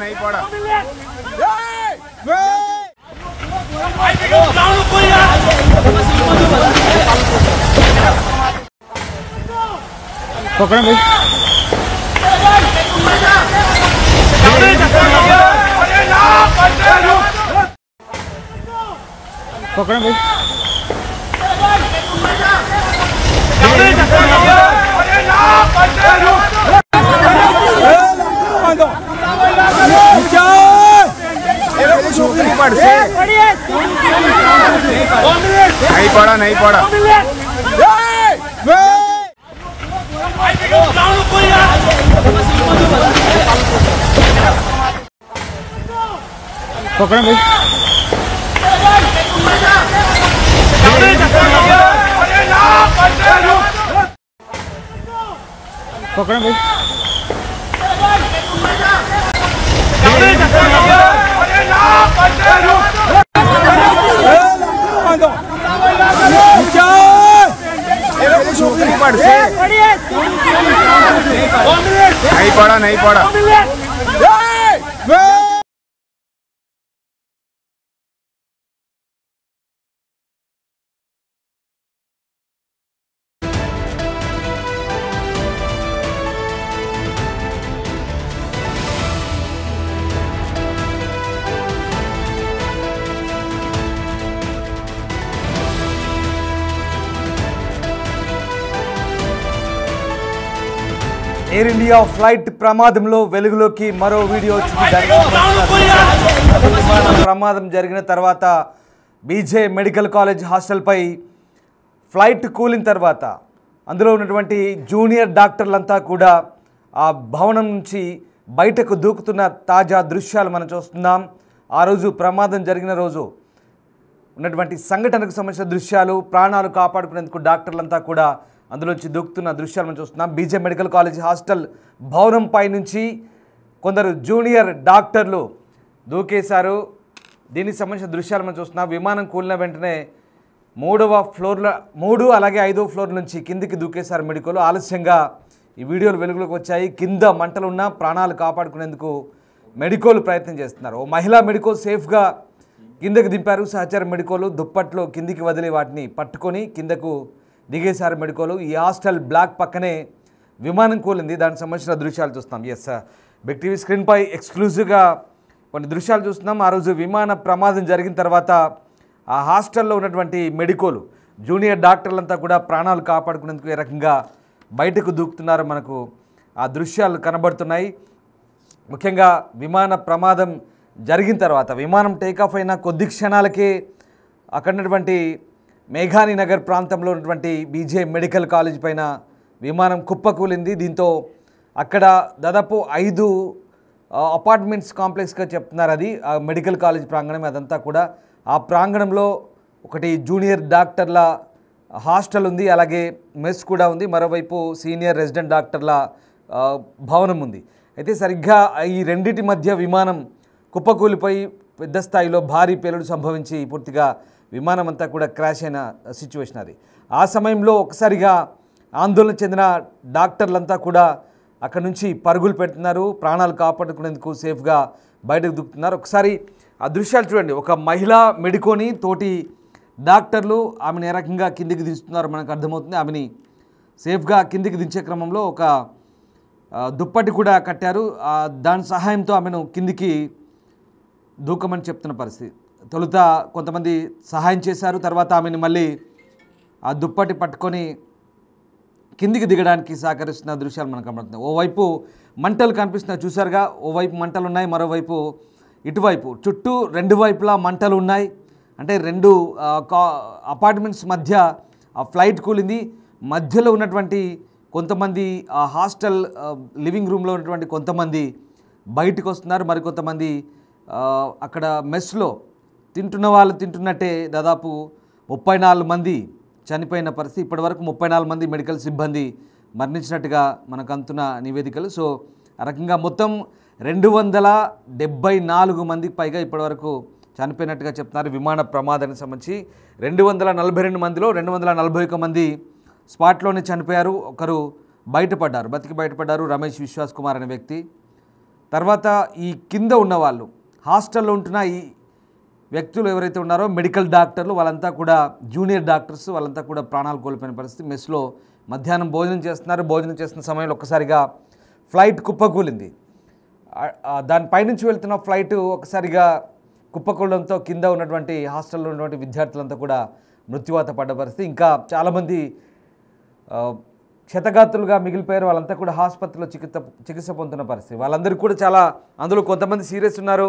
नहीं पड़ा पकड़ भाई पकड़ भाई नहीं पड़ा नहीं पड़ा पकड़ भाई पकड़ भाई नहीं पड़ा नहीं पड़ा ఎయిర్ ఇండియా ఫ్లైట్ ప్రమాదంలో వెలుగులోకి మరో వీడియో వచ్చింది. ప్రమాదం జరిగిన తర్వాత బీజే మెడికల్ కాలేజ్ హాస్టల్పై ఫ్లైట్ కూలిన తర్వాత అందులో ఉన్నటువంటి జూనియర్ డాక్టర్లంతా కూడా ఆ భవనం నుంచి బయటకు దూకుతున్న తాజా దృశ్యాలు మనం చూస్తున్నాం. ఆ రోజు ప్రమాదం జరిగిన రోజు ఉన్నటువంటి సంఘటనకు సంబంధించిన దృశ్యాలు, ప్రాణాలు కాపాడుకునేందుకు డాక్టర్లంతా కూడా అందులోంచి దూకుతున్న దృశ్యాలు మనం చూస్తున్నాం. బీజే మెడికల్ కాలేజ్ హాస్టల్ భవనంపై నుంచి కొందరు జూనియర్ డాక్టర్లు దూకేశారు. దీనికి సంబంధించిన దృశ్యాలు మనం చూస్తున్నాం. విమానం కూలిన వెంటనే 3వ ఫ్లోర్లో 3 అలాగే 5వ ఫ్లోర్ నుంచి కిందికి దూకేశారు మెడికల్. ఆలస్యంగా ఈ వీడియోలు వెలుగులోకి వచ్చాయి. కింద మంటలున్న ప్రాణాలు కాపాడుకునేందుకు మెడికల్ ప్రయత్నం చేస్తున్నారు. ఓ మహిళా మెడికల్ సేఫ్గా కిందకి దింపారు. సహచర మెడికల్ దుప్పట్లో కిందికి వదిలి వాటిని పట్టుకొని కిందకు దిగేశారు మెడికోలు. ఈ హాస్టల్ బ్లాక్ పక్కనే విమానం కూలింది. దానికి సంబంధించిన దృశ్యాలు చూస్తున్నాం. ఎస్, బిగ్ టీవీ స్క్రీన్పై ఎక్స్క్లూజివ్గా కొన్ని దృశ్యాలు చూస్తున్నాం. ఆ రోజు విమాన ప్రమాదం జరిగిన తర్వాత ఆ హాస్టల్లో ఉన్నటువంటి మెడికోలు జూనియర్ డాక్టర్లంతా కూడా ప్రాణాలు కాపాడుకునేందుకు ఏ రకంగా బయటకు దూకుతున్నారో మనకు ఆ దృశ్యాలు కనబడుతున్నాయి. ముఖ్యంగా విమాన ప్రమాదం జరిగిన తర్వాత విమానం టేకాఫ్ అయిన కొద్ది క్షణాలకే అక్కడ ఉన్నటువంటి మేఘాని నగర్ ప్రాంతంలో ఉన్నటువంటి బీజే మెడికల్ కాలేజ్ పైన విమానం కుప్పకూలింది. దీంతో అక్కడ దాదాపు 5 అపార్ట్మెంట్స్ కాంప్లెక్స్గా చెప్తున్నారు. అది ఆ మెడికల్ కాలేజ్ ప్రాంగణం. అదంతా కూడా ఆ ప్రాంగణంలో ఒకటి జూనియర్ డాక్టర్ల హాస్టల్ ఉంది, అలాగే మెస్ కూడా ఉంది. మరోవైపు సీనియర్ రెసిడెంట్ డాక్టర్ల భవనం ఉంది. అయితే సరిగ్గా ఈ రెండింటి మధ్య విమానం కుప్పకూలిపోయి పెద్ద స్థాయిలో భారీ పేలుడు సంభవించి పూర్తిగా విమానం అంతా కూడా క్రాష్ అయిన సిచ్యువేషన్ అది. ఆ సమయంలో ఒకసారిగా ఆందోళన చెందిన డాక్టర్లంతా కూడా అక్కడి నుంచి పరుగులు పెడుతున్నారు. ప్రాణాలు కాపాడుకునేందుకు సేఫ్గా బయటకు దిగుతున్నారు. ఒకసారి ఆ దృశ్యాలు చూడండి. ఒక మహిళా మెడికోని తోటి డాక్టర్లు ఆమెను ఏ రకంగా కిందికి దించుతున్నారు మనకు అర్థమవుతుంది. ఆమెని సేఫ్గా కిందికి దించే క్రమంలో ఒక దుప్పటి కూడా కట్టారు. దాని సహాయంతో ఆమెను కిందికి దూకమని చెప్తున్న పరిస్థితి. తొలుత కొంతమంది సహాయం చేశారు. తర్వాత ఆమెను మళ్ళీ ఆ దుప్పటి పట్టుకొని కిందికి దిగడానికి సహకరిస్తున్న దృశ్యాలు మనకు కనబడుతున్నాయి. ఓవైపు మంటలు కనిపిస్తున్నాయి, చూసారుగా. ఓవైపు మంటలు ఉన్నాయి, మరోవైపు ఇటువైపు చుట్టూ 2 వైపులా మంటలు ఉన్నాయి. అంటే 2 అపార్ట్మెంట్స్ మధ్య ఆ ఫ్లైట్ కూలింది. మధ్యలో ఉన్నటువంటి కొంతమంది ఆ హాస్టల్ లివింగ్ రూమ్లో ఉన్నటువంటి కొంతమంది బయటకు వస్తున్నారు. మరికొంతమంది అక్కడ మెస్లో తింటున్న వాళ్ళు తింటున్నట్టే దాదాపు 34 మంది చనిపోయిన పరిస్థితి. ఇప్పటివరకు 34 మంది మెడికల్ సిబ్బంది మరణించినట్టుగా మనకు అందుతున్న నివేదికలు. సో ఆ రకంగా మొత్తం 274 మందికి పైగా ఇప్పటివరకు చనిపోయినట్టుగా చెప్తున్నారు. విమాన ప్రమాదానికి సంబంధించి 242 మందిలో 241 మంది స్పాట్లోనే చనిపోయారు. ఒకరు బయటపడ్డారు, బతికి బయటపడ్డారు. రమేష్ విశ్వాస్ కుమార్ అనే వ్యక్తి. తర్వాత ఈ కింద ఉన్నవాళ్ళు హాస్టల్లో ఉంటున్న ఈ వ్యక్తులు ఎవరైతే ఉన్నారో మెడికల్ డాక్టర్లు వాళ్ళంతా కూడా జూనియర్ డాక్టర్స్ వాళ్ళంతా కూడా ప్రాణాలు కోల్పోయిన పరిస్థితి. మెస్లో మధ్యాహ్నం భోజనం చేస్తున్నారు. భోజనం చేస్తున్న సమయంలో ఒక్కసారిగా ఫ్లైట్ కుప్పకూలింది. దానిపైనుంచి వెళ్తున్న ఫ్లైట్ ఒకసారిగా కుప్పకూలడంతో కింద ఉన్నటువంటి హాస్టల్లో ఉన్నటువంటి విద్యార్థులంతా కూడా మృత్యువాత పడ్డ పరిస్థితి. ఇంకా చాలామంది క్షతగాత్రులుగా మిగిలిపోయారు. వాళ్ళంతా కూడా ఆసుపత్రిలో చికిత్స పొందుతున్న పరిస్థితి. వాళ్ళందరికీ కూడా చాలా అందులో కొంతమంది సీరియస్ ఉన్నారు,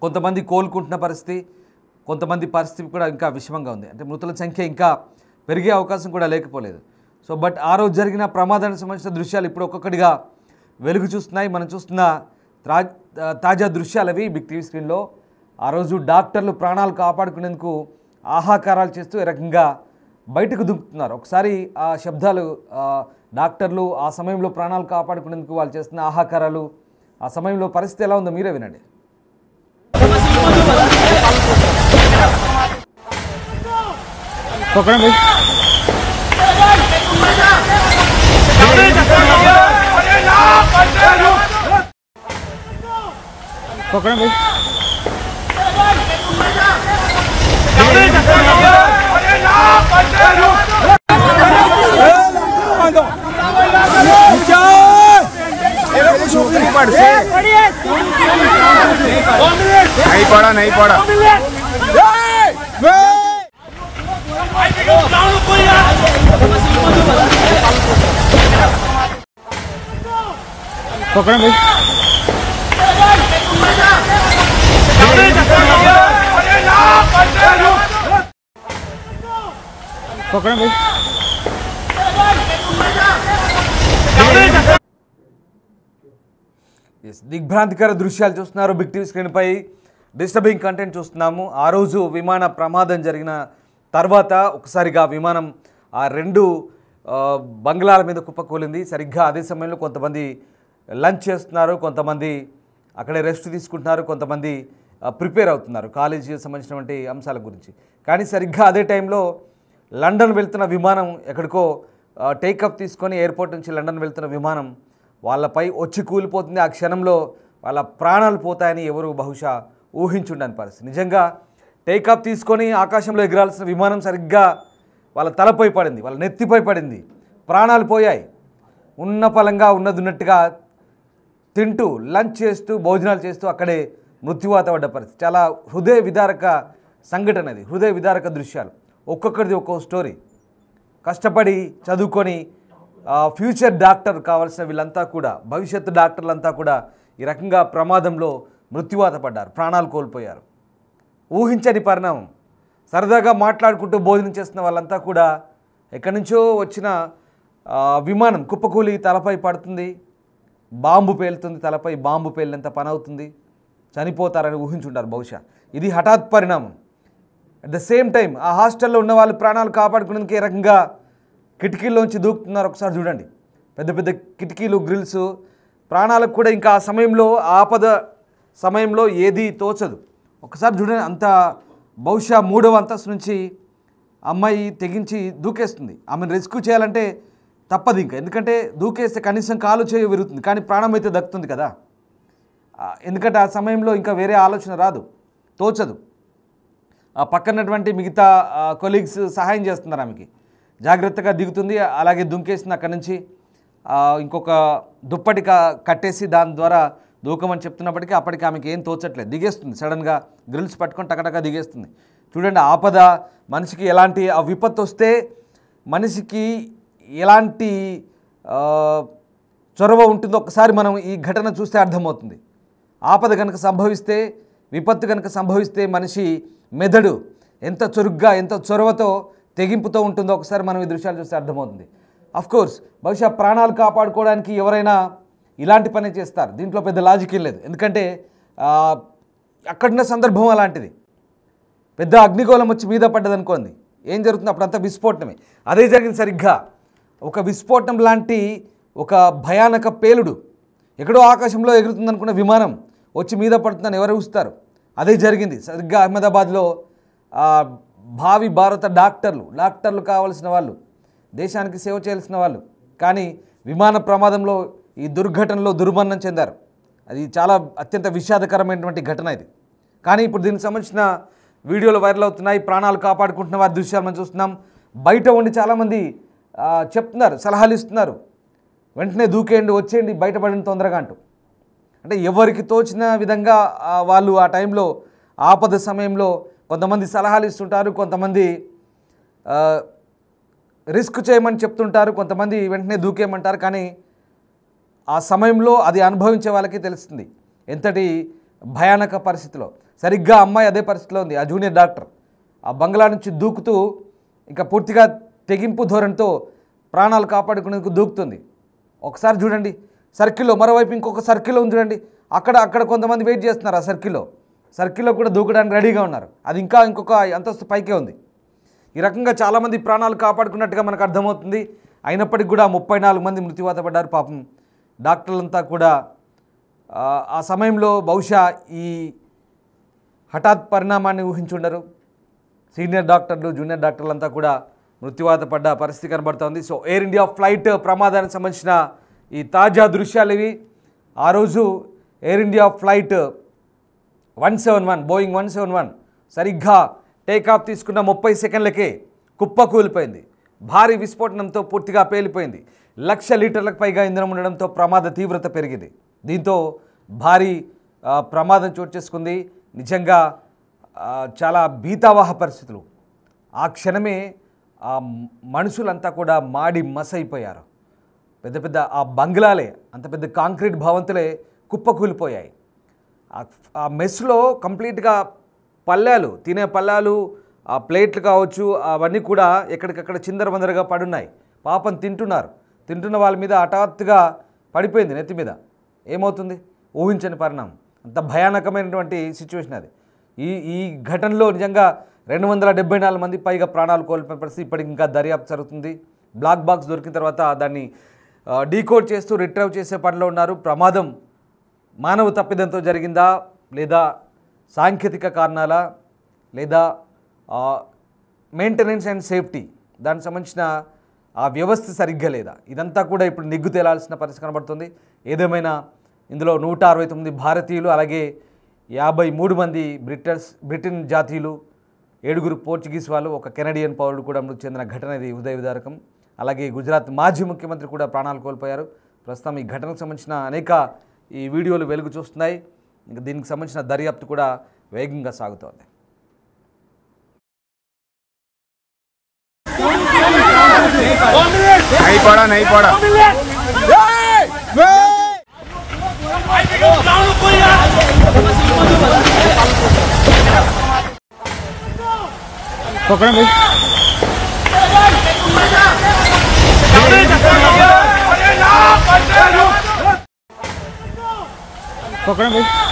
కొంతమంది కోలుకుంటున్న పరిస్థితి, కొంతమంది పరిస్థితి కూడా ఇంకా విషమంగా ఉంది. అంటే మృతుల సంఖ్య ఇంకా పెరిగే అవకాశం కూడా లేకపోలేదు. సో బట్ ఆ రోజు జరిగిన ప్రమాదానికి సంబంధించిన దృశ్యాలు ఇప్పుడు ఒక్కొక్కటిగా వెలుగు చూస్తున్నాయి. మనం చూస్తున్న తాజా దృశ్యాలు అవి బిగ్ టీవీ స్క్రీన్లో. ఆ రోజు డాక్టర్లు ప్రాణాలు కాపాడుకునేందుకు ఆహాకారాలు చేస్తూ ఏ రకంగా బయటకు దుంకుతున్నారు. ఒకసారి ఆ శబ్దాలు, డాక్టర్లు ఆ సమయంలో ప్రాణాలు కాపాడుకునేందుకు వాళ్ళు చేస్తున్న ఆహాకారాలు, ఆ సమయంలో పరిస్థితి ఎలా ఉందో మీరే వినండి. पकड़ो भाई पकड़ो भाई नहीं पड़ा नहीं पड़ा पकड़ो भाई पकड़ो भाई దిగ్భ్రాంతికర దృశ్యాలు చూస్తున్నారు బిగ్ టీవీ స్క్రీన్పై. డిస్టర్బింగ్ కంటెంట్ చూస్తున్నాము. ఆ రోజు విమాన ప్రమాదం జరిగిన తర్వాత ఒకసారిగా విమానం ఆ రెండు బంగ్లాల మీద కుప్పకూలింది. సరిగ్గా అదే సమయంలో కొంతమంది లంచ్ చేస్తున్నారు, కొంతమంది అక్కడే రెస్ట్ తీసుకుంటున్నారు, కొంతమంది ప్రిపేర్ అవుతున్నారు కాలేజీకి సంబంధించినటువంటి అంశాల గురించి. కానీ సరిగ్గా అదే టైంలో లండన్ వెళ్తున్న విమానం ఎక్కడికో టేకప్ తీసుకొని ఎయిర్పోర్ట్ నుంచి లండన్ వెళ్తున్న విమానం వాళ్ళపై వచ్చి కూలిపోతుంది. ఆ క్షణంలో వాళ్ళ ప్రాణాలు పోతాయని ఎవరు బహుశా ఊహించుండని పరిస్థితి. నిజంగా టేకాఫ్ తీసుకొని ఆకాశంలో ఎగరాల్సిన విమానం సరిగ్గా వాళ్ళ తలపై పడింది, వాళ్ళ నెత్తిపై పడింది, ప్రాణాలు పోయాయి. ఉన్న పలంగా ఉన్నట్టుగా తింటూ లంచ్ చేస్తూ భోజనాలు చేస్తూ అక్కడే మృత్యువాత పడ్డ పరిస్థితి. చాలా హృదయ విదారక సంఘటన అది, హృదయ విదారక దృశ్యాలు. ఒక్కొక్కరిది ఒక్కో స్టోరీ. కష్టపడి చదువుకొని ఫ్యూచర్ డాక్టర్ కావాల్సిన వీళ్ళంతా కూడా, భవిష్యత్తు డాక్టర్లంతా కూడా ఈ రకంగా ప్రమాదంలో మృత్యువాత పడ్డారు, ప్రాణాలు కోల్పోయారు. ఊహించని పరిణామం. సరదాగా మాట్లాడుకుంటూ భోజనం చేస్తున్న వాళ్ళంతా కూడా ఎక్కడి నుంచో వచ్చిన విమానం కుప్పకూలి తలపై పడుతుంది, బాంబు పేలుతుంది, తలపై బాంబు పేలినంత పని అవుతుంది, చనిపోతారని ఊహించుంటారు బహుశా. ఇది హఠాత్ పరిణామం. అట్ ద సేమ్ టైం ఆ హాస్టల్లో ఉన్న వాళ్ళు ప్రాణాలు కాపాడుకునేందుకు ఏ రకంగా కిటికీల్లోంచి దూకుతున్నారు ఒకసారి చూడండి. పెద్ద పెద్ద కిటికీలు, గ్రిల్స్. ప్రాణాలకు కూడా ఇంకా ఆ సమయంలో, ఆపద సమయంలో ఏది తోచదు. ఒకసారి చూడండి, అంత బహుశా 3వ అంతస్తు నుంచి అమ్మాయి తెగించి దూకేస్తుంది. ఆమెను రెస్క్యూ చేయాలంటే తప్పదు ఇంకా, ఎందుకంటే దూకేస్తే కనీసం కాలు చేయి విరుగుతుంది, కానీ ప్రాణం అయితే దక్కుతుంది కదా. ఎందుకంటే ఆ సమయంలో ఇంకా వేరే ఆలోచన రాదు, తోచదు. ఆ పక్కనటువంటి మిగతా కొలీగ్స్ సహాయం చేస్తున్నారు ఆమెకి. జాగ్రత్తగా దిగుతుంది, అలాగే దుంకేసింది. అక్కడి నుంచి ఇంకొక దుప్పటి కట్టేసి దాని ద్వారా దూకమని చెప్తున్నప్పటికీ అప్పటికి ఆమెకి ఏం తోచట్లేదు, దిగేస్తుంది. సడన్గా గ్రిల్స్ పట్టుకొని టకటక దిగేస్తుంది. చూడండి, ఆపద మనిషికి ఎలాంటి ఆ విపత్తు వస్తే మనిషికి ఎలాంటి చొరవ ఉంటుందో ఒకసారి మనం ఈ ఘటన చూస్తే అర్థమవుతుంది. ఆపద కనుక సంభవిస్తే, విపత్తు కనుక సంభవిస్తే మనిషి మెదడు ఎంత చురుగ్గా, ఎంత చొరవతో, తెగింపుతో ఉంటుందో ఒకసారి మనం ఈ దృశ్యాలు చూస్తే అర్థమవుతుంది. అఫ్కోర్స్ బహుశా ప్రాణాలు కాపాడుకోవడానికి ఎవరైనా ఇలాంటి పని చేస్తారు, దీంట్లో పెద్ద లాజిక్ లేదు. ఎందుకంటే అక్కడున్న సందర్భం అలాంటిది. పెద్ద అగ్నిగోళం వచ్చి మీద పడ్డదనుకోండి, ఏం జరుగుతుంది? అప్పుడంతా విస్ఫోటనమే. అదే జరిగింది. సరిగ్గా ఒక విస్ఫోటనం లాంటి ఒక భయానక పేలుడు, ఎక్కడో ఆకాశంలో ఎగురుతుందనుకున్న విమానం వచ్చి మీద పడుతుందని ఎవరు ఊహిస్తారు? అదే జరిగింది సరిగ్గా అహ్మదాబాద్లో. భావి భారత డాక్టర్లు కావాల్సిన వాళ్ళు, దేశానికి సేవ చేయాల్సిన వాళ్ళు, కానీ విమాన ప్రమాదంలో, ఈ దుర్ఘటనలో దుర్మరణం చెందారు. అది చాలా అత్యంత విషాదకరమైనటువంటి ఘటన ఇది. కానీ ఇప్పుడు దీనికి సంబంధించిన వీడియోలు వైరల్ అవుతున్నాయి. ప్రాణాలు కాపాడుకుంటున్న వారి దృశ్యాలు మనం చూస్తున్నాం. బయట ఉండి చాలామంది చెప్తున్నారు, సలహాలు ఇస్తున్నారు, వెంటనే దూకేయండి, వచ్చేయండి, బయటపడిన తొందరగా అంటూ. అంటే ఎవరికి తోచిన విధంగా వాళ్ళు ఆ టైంలో ఆపద సమయంలో కొంతమంది సలహాలు ఇస్తుంటారు, కొంతమంది రిస్క్ చేయమని చెప్తుంటారు, కొంతమంది వెంటనే దూకేయమంటారు. కానీ ఆ సమయంలో అది అనుభవించే వాళ్ళకి తెలుస్తుంది ఎంతటి భయానక పరిస్థితిలో. సరిగ్గా అమ్మాయి అదే పరిస్థితిలో ఉంది. ఆ జూనియర్ డాక్టర్ ఆ బంగ్లా నుంచి దూకుతూ ఇంకా పూర్తిగా తెగింపు ధోరణితో ప్రాణాలు కాపాడుకునేందుకు దూకుతుంది. ఒకసారి చూడండి సర్కిల్లో, మరోవైపు ఇంకొక సర్కిల్లో ఉంది చూడండి, అక్కడ కొంతమంది వెయిట్ చేస్తున్నారు. ఆ సర్కిల్లో కూడా దూకడానికి రెడీగా ఉన్నారు. అది ఇంకొక అంతస్తు పైకే ఉంది. ఈ రకంగా చాలామంది ప్రాణాలు కాపాడుకున్నట్టుగా మనకు అర్థమవుతుంది. అయినప్పటికీ కూడా 34 మంది మృత్యువాత పడ్డారు. పాపం డాక్టర్లంతా కూడా ఆ సమయంలో బహుశా ఈ హఠాత్ పరిణామాన్ని ఊహించుండరు. సీనియర్ డాక్టర్లు, జూనియర్ డాక్టర్లంతా కూడా మృత్యువాత పడ్డ పరిస్థితి కనబడుతోంది. సో ఎయిర్ ఇండియా ఫ్లైట్ ప్రమాదానికి సంబంధించిన ఈ తాజా దృశ్యాలు ఇవి. ఆ రోజు ఎయిర్ ఇండియా ఫ్లైట్ 171 బోయింగ్ 171 సరిగ్గా టేకాఫ్ తీసుకున్న 30 సెకండ్లకే కుప్పకూలిపోయింది. భారీ విస్ఫోటనంతో పూర్తిగా పేలిపోయింది. 1,00,000 లీటర్లకు పైగా ఇంధనం ఉండడంతో ప్రమాద తీవ్రత పెరిగింది. దీంతో భారీ ప్రమాదం చోటు చేసుకుంది. నిజంగా చాలా భీతావహ పరిస్థితులు. ఆ క్షణమే ఆ మనుషులంతా కూడా మాడి మసైపోయారు. పెద్ద పెద్ద ఆ బంగ్లాలే, అంత పెద్ద కాంక్రీట్ భవంతులే కుప్పకూలిపోయాయి. ఆ మెస్లో కంప్లీట్గా పళ్ళాలు, తినే పళ్ళాలు, ఆ ప్లేట్లు కావచ్చు, అవన్నీ కూడా ఎక్కడికక్కడ చిందరవందరగా పడున్నాయి. పాపం తింటున్న వాళ్ళ మీద హఠాత్తుగా పడిపోయింది నెత్తి మీద. ఏమవుతుంది ఊహించని పరిణామం. అంత భయానకమైనటువంటి సిచ్యువేషన్ అది. ఈ ఘటనలో నిజంగా 274 మంది పైగా ప్రాణాలు కోల్పోయిన పరిస్థితి. ఇప్పటికి ఇంకా దర్యాప్తు జరుగుతుంది. బ్లాక్ బాక్స్ దొరికిన తర్వాత దాన్ని డీకోడ్ చేస్తూ రిట్రైవ్ చేసే పనిలో ఉన్నారు. ప్రమాదం మానవ తప్పిదంతో జరిగిందా, లేదా సాంకేతిక కారణాలా, లేదా మెయింటెనెన్స్ అండ్ సేఫ్టీ దానికి సంబంధించిన ఆ వ్యవస్థ సరిగ్గా లేదా, ఇదంతా కూడా ఇప్పుడు నిగ్గు తేలాల్సిన పరిస్థితి కనబడుతుంది. ఏదేమైనా ఇందులో 169 భారతీయులు, అలాగే 53 మంది బ్రిటన్ జాతీయులు, 7 పోర్చుగీస్ వాళ్ళు, ఒక కెనడియన్ పౌరుడు కూడా మృతి చెందిన ఘటన ఇది హృదయ విదారకం. అలాగే గుజరాత్ మాజీ ముఖ్యమంత్రి కూడా ప్రాణాలు కోల్పోయారు. ప్రస్తుతం ఈ ఘటనకు సంబంధించిన అనేక ఈ వీడియోలు వెలుగు చూస్తున్నాయి. ఇంకా దీనికి సంబంధించిన దర్యాప్తు కూడా వేగంగా సాగుతోంది. नहीं पड़ा पकड़ो भाई, पकड़ो भाई।